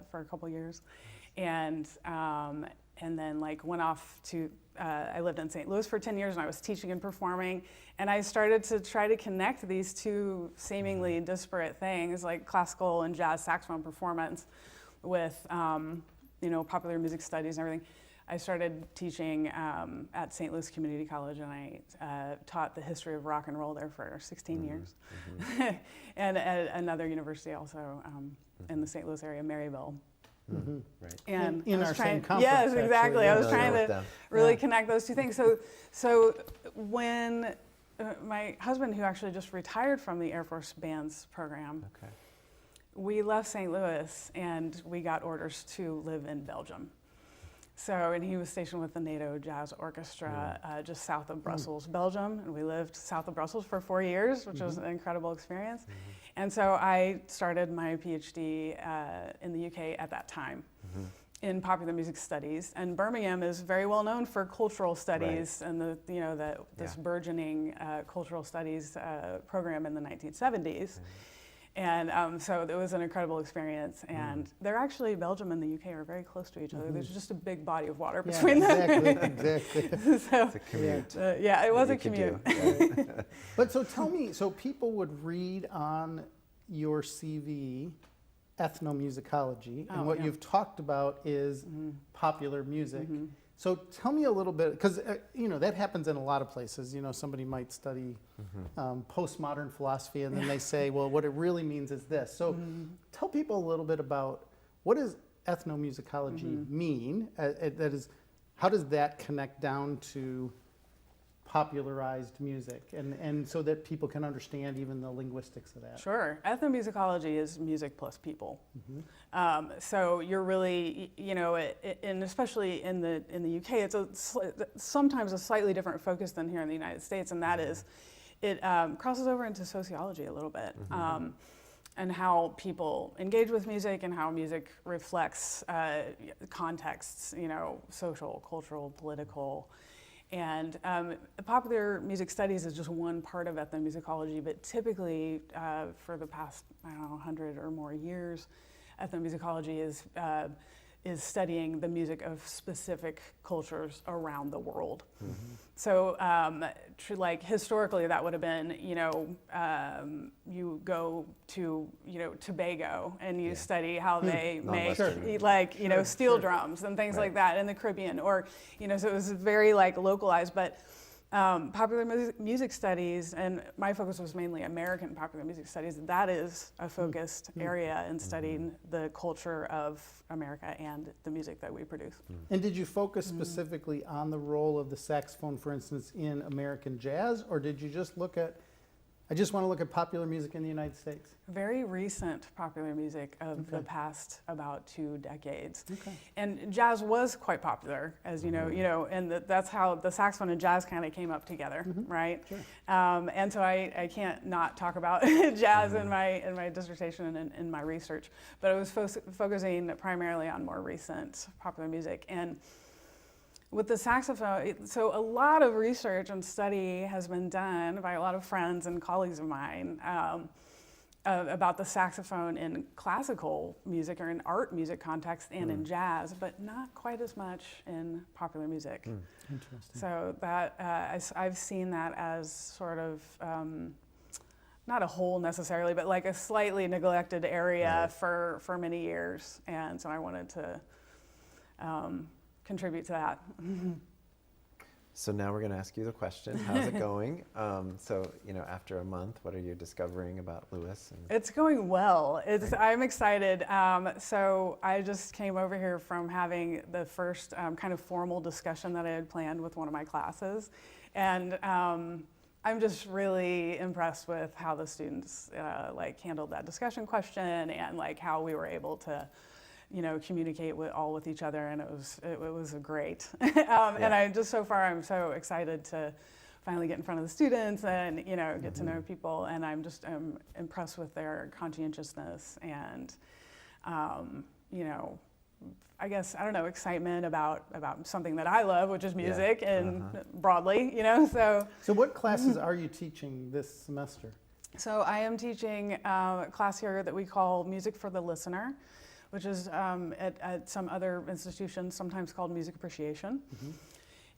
[SPEAKER 4] for a couple years, and then went off to I lived in St. Louis for 10 years, and I was teaching and performing, and I started to try to connect these two seemingly disparate things, like classical and jazz saxophone performance, with popular music studies and everything, I started teaching at St. Louis Community College, and I taught the history of rock and roll there for 16 years. And at another university also in the St. Louis area, Maryville.
[SPEAKER 2] Right.
[SPEAKER 4] And
[SPEAKER 1] in
[SPEAKER 4] I was
[SPEAKER 1] our
[SPEAKER 4] trying,
[SPEAKER 1] same conference.
[SPEAKER 4] yes, exactly.
[SPEAKER 1] Actually.
[SPEAKER 4] I was
[SPEAKER 2] Familiar
[SPEAKER 4] trying
[SPEAKER 2] with
[SPEAKER 4] to
[SPEAKER 2] them.
[SPEAKER 4] really
[SPEAKER 1] Yeah.
[SPEAKER 4] connect those two things. So when my husband, who actually just retired from the Air Force Bands program,
[SPEAKER 2] Okay.
[SPEAKER 4] we left St. Louis and we got orders to live in Belgium. So, and he was stationed with the NATO Jazz Orchestra just south of Brussels, Belgium, and we lived south of Brussels for 4 years, which was an incredible experience. And so I started my PhD in the UK at that time in popular music studies. And Birmingham is very well known for cultural studies and this burgeoning cultural studies program in the 1970s. And so it was an incredible experience. And they're actually, Belgium and the UK are very close to each other. There's just a big body of water between them.
[SPEAKER 1] Exactly.
[SPEAKER 4] So,
[SPEAKER 2] It's a commute.
[SPEAKER 4] yeah, it was a
[SPEAKER 2] You could
[SPEAKER 4] commute.
[SPEAKER 2] do.
[SPEAKER 1] But so tell me, so people would read on your CV ethnomusicology, and what you've talked about is popular music. So tell me a little bit, because that happens in a lot of places. Somebody might study postmodern philosophy, and then they say, well, what it really means is this. So tell people a little bit about what does ethnomusicology mean? That is, how does that connect down to popularized music, and so that people can understand even the linguistics of that?
[SPEAKER 4] Sure. Ethnomusicology is music plus people. So you're really, and especially in the UK, it's sometimes a slightly different focus than here in the United States, and that is, it crosses over into sociology a little bit, and how people engage with music and how music reflects contexts, social, cultural, political. And popular music studies is just one part of ethnomusicology, but typically for the past, 100 or more years, ethnomusicology is studying the music of specific cultures around the world. So like historically that would have been, you go to, Tobago and you study how they make steel drums and things like that in the Caribbean, or, so it was very localized, but popular music studies, and my focus was mainly American popular music studies. That is a focused area in studying the culture of America and the music that we produce.
[SPEAKER 1] And did you focus specifically on the role of the saxophone, for instance, in American jazz, or did you just look at, I just want to look at popular music in the United States?
[SPEAKER 4] Very recent popular music of the past about 2 decades. And jazz was quite popular, as you know, and that's how the saxophone and jazz kind of came up together, right?
[SPEAKER 1] Sure.
[SPEAKER 4] And so I can't not talk about jazz in my dissertation and in my research, but I was focusing primarily on more recent popular music. And with the saxophone, so a lot of research and study has been done by a lot of friends and colleagues of mine about the saxophone in classical music or in art music context and in jazz, but not quite as much in popular music.
[SPEAKER 1] Interesting.
[SPEAKER 4] So that I've seen that as sort of not a hole necessarily, but like a slightly neglected area for many years, and so I wanted to contribute to that.
[SPEAKER 2] So now we're going to ask you the question. How's it going? After a month, what are you discovering about Lewis?
[SPEAKER 4] It's going well. I'm excited. So I just came over here from having the first kind of formal discussion that I had planned with one of my classes. And I'm just really impressed with how the students handled that discussion question, and how we were able to communicate with each other, and it was great. And I'm so excited to finally get in front of the students and get to know people, and I'm just impressed with their conscientiousness and I guess, excitement about something that I love, which is music, and broadly, so.
[SPEAKER 1] So what classes are you teaching this semester?
[SPEAKER 4] So I am teaching a class here that we call Music for the Listener, which is at some other institutions sometimes called Music Appreciation.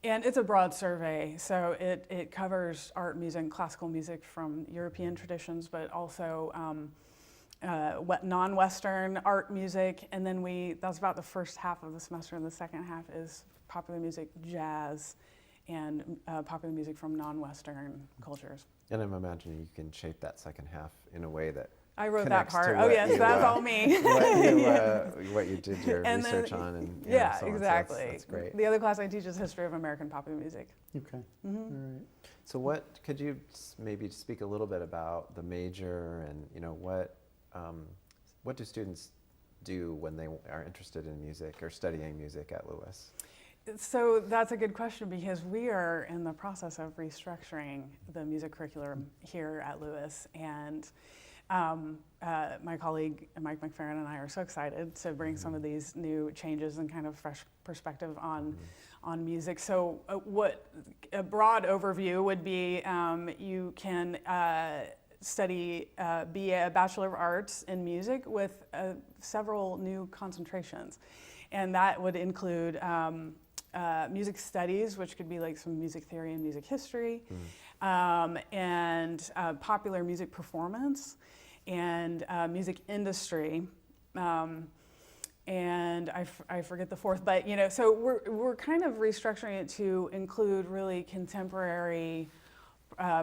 [SPEAKER 4] And it's a broad survey, so it covers art music, classical music from European traditions, but also non-Western art music, and then that's about the first half of the semester, and the second half is popular music, jazz, and popular music from non-Western cultures.
[SPEAKER 2] And I'm imagining you can shape that second half in a way that
[SPEAKER 4] I wrote that
[SPEAKER 2] connects to
[SPEAKER 4] part.
[SPEAKER 2] what
[SPEAKER 4] Oh yes,
[SPEAKER 2] you,
[SPEAKER 4] that's all me.
[SPEAKER 2] what you did your
[SPEAKER 4] And
[SPEAKER 2] research
[SPEAKER 4] then-
[SPEAKER 2] on, and
[SPEAKER 4] yeah,
[SPEAKER 2] so on. So
[SPEAKER 4] exactly.
[SPEAKER 2] that's great.
[SPEAKER 4] The other class I teach is history of American popular music.
[SPEAKER 1] Okay.
[SPEAKER 4] Mm-hmm.
[SPEAKER 1] All right.
[SPEAKER 2] So could you maybe speak a little bit about the major, and what do students do when they are interested in music or studying music at Lewis?
[SPEAKER 4] So that's a good question, because we are in the process of restructuring the music curriculum here at Lewis, and my colleague Mike McFerrin and I are so excited to bring some of these new changes and kind of fresh perspective on music. So what a broad overview would be, you can be a Bachelor of Arts in Music with several new concentrations, and that would include music studies, which could be like some music theory and music history, and popular music performance, and music industry, and I forget the fourth, but so we're kind of restructuring it to include really contemporary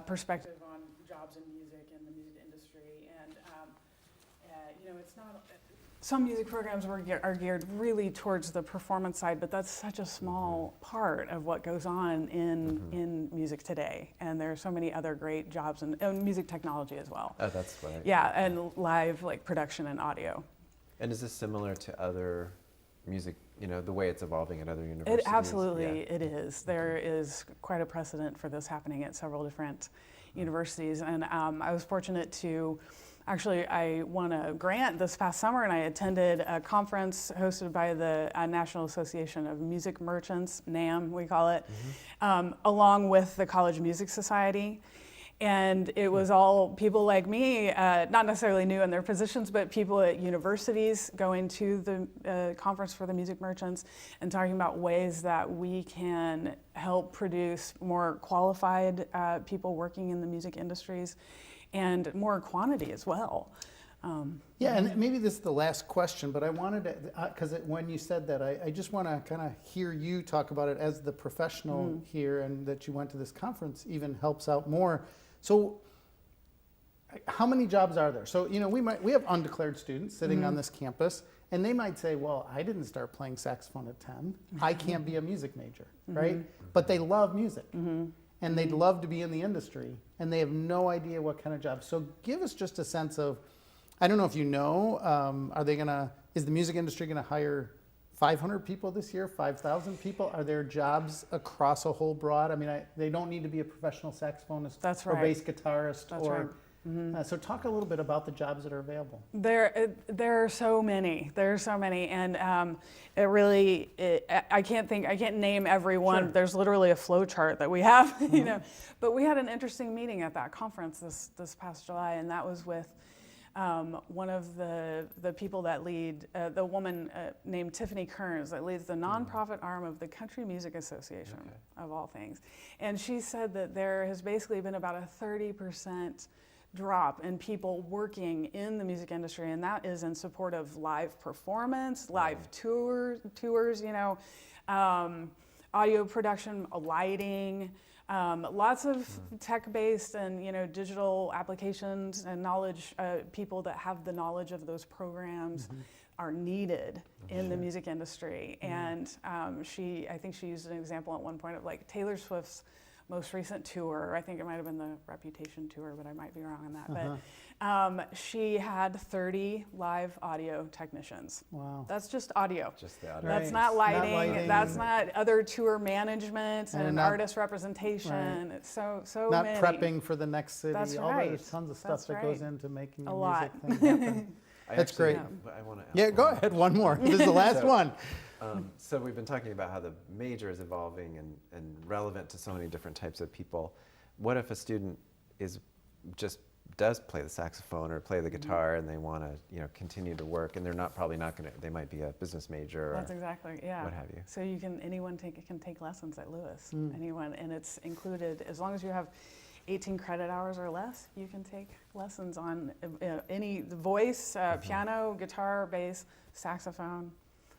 [SPEAKER 4] perspective on jobs in music and the music industry, and it's not. Some music programs are geared really towards the performance side, but that's such a small part of what goes on in music today. And there are so many other great jobs in music technology as well.
[SPEAKER 2] Oh, that's what
[SPEAKER 4] and live production and audio.
[SPEAKER 2] And is this similar to other music, the way it's evolving at other universities?
[SPEAKER 4] It absolutely it is. There is quite a precedent for this happening at several different universities. And I was fortunate to actually, I won a grant this past summer, and I attended a conference hosted by the National Association of Music Merchants, NAM we call it, along with the College Music Society. And it was all people like me, not necessarily new in their positions, but people at universities going to the conference for the music merchants and talking about ways that we can help produce more qualified people working in the music industries, and more quantity as well.
[SPEAKER 1] Yeah, and maybe this is the last question, but I wanted to, because when you said that, I just want to kind of hear you talk about it as the professional here, and that you went to this conference even helps out more. So how many jobs are there? So, we have undeclared students sitting on this campus, and they might say, well, I didn't start playing saxophone at 10. I can't be a music major, right? But they love music. And they'd love to be in the industry, and they have no idea what kind of job. So give us just a sense of, I don't know if is the music industry gonna hire 500 people this year, 5,000 people? Are there jobs across a whole broad? I mean, they don't need to be a professional saxophonist or bass guitarist.
[SPEAKER 4] That's right.
[SPEAKER 1] So talk a little bit about the jobs that are available.
[SPEAKER 4] There are so many. There are so many, and I can't name every one.
[SPEAKER 1] Sure.
[SPEAKER 4] There's literally a flow chart that we have, But we had an interesting meeting at that conference this past July, and that was with one of the people that lead, the woman named Tiffany Kearns, that leads the nonprofit arm of the Country Music Association, of all things. And she said that there has basically been about a 30% drop in people working in the music industry, and that is in support of live performance, live tours, audio production, lighting, lots of tech-based and digital applications and knowledge. People that have the knowledge of those programs are needed in the music industry. And I think she used an example at one point of Taylor Swift's most recent tour. I think it might have been the Reputation tour, but I might be wrong on that. But she had 30 live audio technicians.
[SPEAKER 1] Wow.
[SPEAKER 4] That's just audio.
[SPEAKER 2] Just the audio.
[SPEAKER 1] Right.
[SPEAKER 4] That's not lighting. That's not other tour management and
[SPEAKER 1] not,
[SPEAKER 4] artist representation. It's so
[SPEAKER 1] not
[SPEAKER 4] many.
[SPEAKER 1] prepping for the next city.
[SPEAKER 4] That's
[SPEAKER 1] There's tons of stuff
[SPEAKER 4] That's
[SPEAKER 1] that
[SPEAKER 4] right.
[SPEAKER 1] goes into making
[SPEAKER 4] A
[SPEAKER 1] the
[SPEAKER 4] lot.
[SPEAKER 1] music thing happen. That's great.
[SPEAKER 2] I want to ask
[SPEAKER 1] Yeah, go
[SPEAKER 2] one more.
[SPEAKER 1] ahead. One more. This is the last one.
[SPEAKER 2] So we've been talking about how the major is evolving and relevant to so many different types of people. What if a student does play the saxophone or play the guitar, and they want to continue to work, and they're probably not going to, they might be a business major
[SPEAKER 4] That's
[SPEAKER 2] or
[SPEAKER 4] exactly,
[SPEAKER 2] what have you.
[SPEAKER 4] So anyone can take lessons at Lewis, anyone, and it's included as long as you have 18 credit hours or less, you can take lessons on any voice, piano, guitar, bass, saxophone,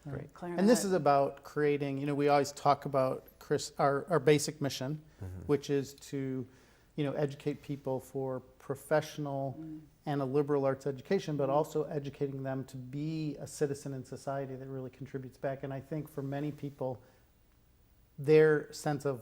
[SPEAKER 1] Right.
[SPEAKER 4] clarinet.
[SPEAKER 1] And this is about creating, you know, we always talk about, Chris, our basic mission, which is to, you know, educate people for professional and a liberal arts education, but also educating them to be a citizen in society that really contributes back. And I think for many people, their sense of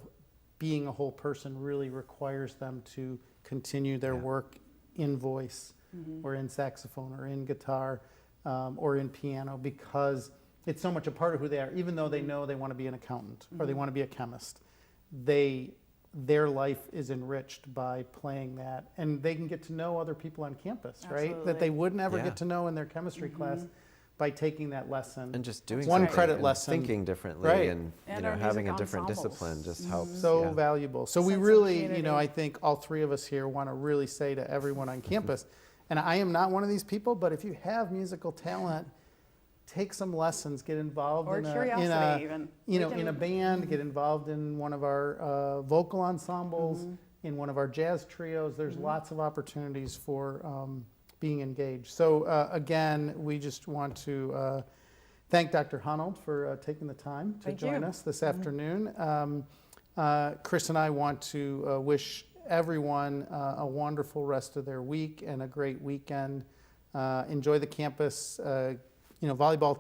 [SPEAKER 1] being a whole person really requires them to continue their work in voice or in saxophone or in guitar or in piano, because it's so much a part of who they are. Even though they know they want to be an accountant or they want to be a chemist, their life is enriched by playing that, and they can get to know other people on campus, right? That they would never get to know in their chemistry class by taking that lesson.
[SPEAKER 2] And just doing
[SPEAKER 1] one
[SPEAKER 2] something
[SPEAKER 1] credit
[SPEAKER 2] and
[SPEAKER 1] lesson,
[SPEAKER 2] thinking differently,
[SPEAKER 1] right.
[SPEAKER 2] and you
[SPEAKER 4] And
[SPEAKER 2] know,
[SPEAKER 4] our
[SPEAKER 2] having a
[SPEAKER 4] music
[SPEAKER 2] different
[SPEAKER 4] ensembles.
[SPEAKER 2] discipline just helps.
[SPEAKER 1] so
[SPEAKER 2] yeah.
[SPEAKER 1] valuable. So we
[SPEAKER 4] Sense of
[SPEAKER 1] really, you know,
[SPEAKER 4] community.
[SPEAKER 1] I think all three of us here want to really say to everyone on campus, and I am not one of these people, but if you have musical talent, take some lessons, get involved
[SPEAKER 4] Or
[SPEAKER 1] in
[SPEAKER 4] curiosity even.
[SPEAKER 1] you
[SPEAKER 4] We
[SPEAKER 1] know,
[SPEAKER 4] can-
[SPEAKER 1] in a band, get involved in one of our vocal ensembles, in one of our jazz trios. There's lots of opportunities for being engaged. So again, we just want to thank Dr. Honnold for taking the time to
[SPEAKER 4] Thank
[SPEAKER 1] join
[SPEAKER 4] you.
[SPEAKER 1] us this afternoon. Chris and I want to wish everyone a wonderful rest of their week and a great weekend. Enjoy the campus, you know, volleyball tonight.